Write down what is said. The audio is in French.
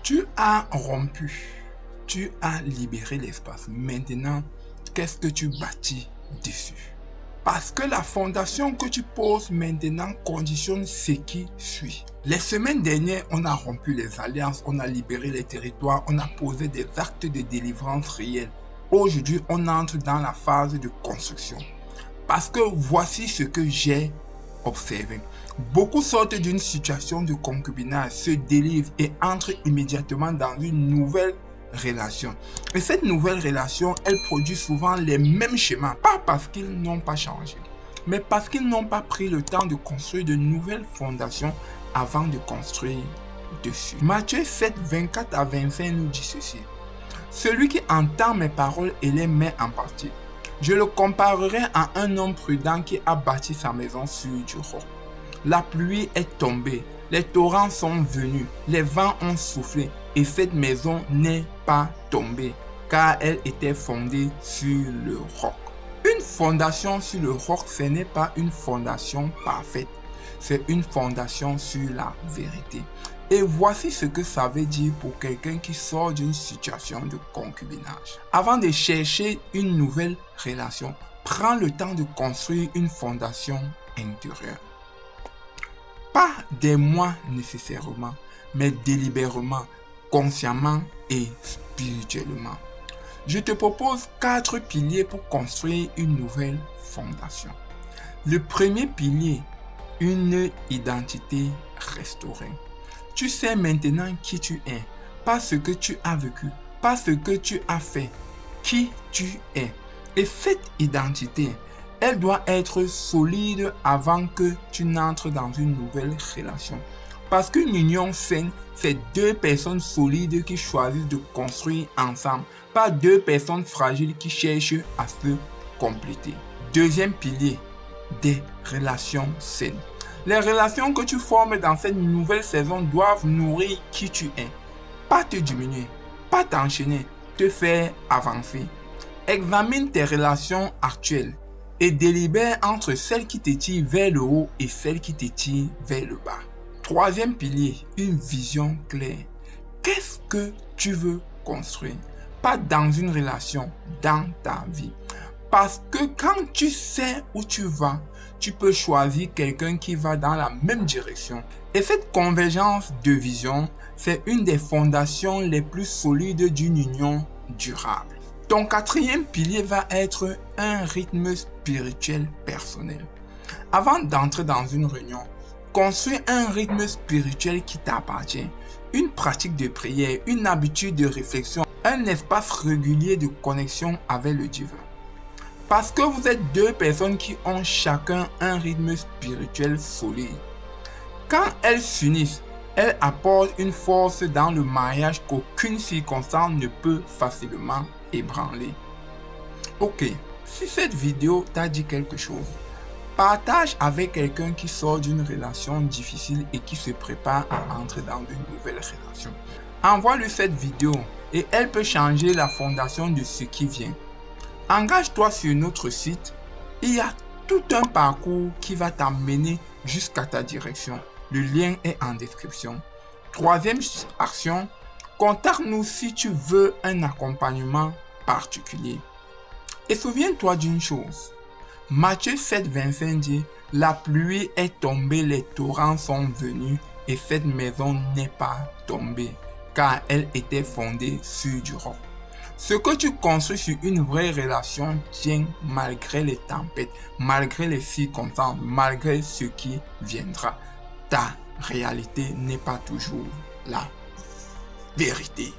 Tu as rompu, tu as libéré l'espace. Maintenant, qu'est-ce que tu bâtis dessus? Parce que la fondation que tu poses maintenant conditionne ce qui suit. Les semaines dernières, on a rompu les alliances, on a libéré les territoires, on a posé des actes de délivrance réels. Aujourd'hui, on entre dans la phase de construction. Parce que voici ce que j'ai observé. Beaucoup sortent d'une situation de concubinage, se délivrent et entrent immédiatement dans une nouvelle relation. Et cette nouvelle relation, elle produit souvent les mêmes schémas. Pas parce qu'ils n'ont pas changé, mais parce qu'ils n'ont pas pris le temps de construire de nouvelles fondations avant de construire dessus. Matthieu 7, 24 à 25 nous dit ceci. Celui qui entend mes paroles et les met en pratique, je le comparerai à un homme prudent qui a bâti sa maison sur du roc. La pluie est tombée, les torrents sont venus, les vents ont soufflé et cette maison n'est pas tombée car elle était fondée sur le roc. Une fondation sur le roc, ce n'est pas une fondation parfaite, c'est une fondation sur la vérité. Et voici ce que ça veut dire pour quelqu'un qui sort d'une situation de concubinage. Avant de chercher une nouvelle relation, prends le temps de construire une fondation intérieure. Pas des mois nécessairement, mais délibérément, consciemment et spirituellement. Je te propose 4 piliers pour construire une nouvelle fondation. Le premier pilier, une identité restaurée. Tu sais maintenant qui tu es, pas ce que tu as vécu, pas ce que tu as fait, qui tu es. Et cette identité, elle doit être solide avant que tu n'entres dans une nouvelle relation. Parce qu'une union saine, c'est 2 personnes solides qui choisissent de construire ensemble, pas 2 personnes fragiles qui cherchent à se compléter. Deuxième pilier, des relations saines. Les relations que tu formes dans cette nouvelle saison doivent nourrir qui tu es. Pas te diminuer, pas t'enchaîner, te faire avancer. Examine tes relations actuelles et délibère entre celles qui te tirent vers le haut et celles qui te tirent vers le bas. Troisième pilier, une vision claire. Qu'est-ce que tu veux construire? Pas dans une relation, dans ta vie. Parce que quand tu sais où tu vas, tu peux choisir quelqu'un qui va dans la même direction. Et cette convergence de vision, c'est une des fondations les plus solides d'une union durable. Ton quatrième pilier va être un rythme spirituel personnel. Avant d'entrer dans une réunion, construis un rythme spirituel qui t'appartient. Une pratique de prière, une habitude de réflexion, un espace régulier de connexion avec le divin. Parce que vous êtes 2 personnes qui ont chacun un rythme spirituel solide. Quand elles s'unissent, elles apportent une force dans le mariage qu'aucune circonstance ne peut facilement ébranler. Ok, si cette vidéo t'a dit quelque chose, partage avec quelqu'un qui sort d'une relation difficile et qui se prépare à entrer dans une nouvelle relation. Envoie-lui cette vidéo et elle peut changer la fondation de ce qui vient. Engage-toi sur notre site, il y a tout un parcours qui va t'amener jusqu'à ta direction. Le lien est en description. Troisième action, contacte-nous si tu veux un accompagnement particulier. Et souviens-toi d'une chose. Matthieu 7, 25 dit, la pluie est tombée, les torrents sont venus et cette maison n'est pas tombée car elle était fondée sur du roc. Ce que tu construis sur une vraie relation tient malgré les tempêtes, malgré les circonstances, malgré ce qui viendra. Ta réalité n'est pas toujours la vérité.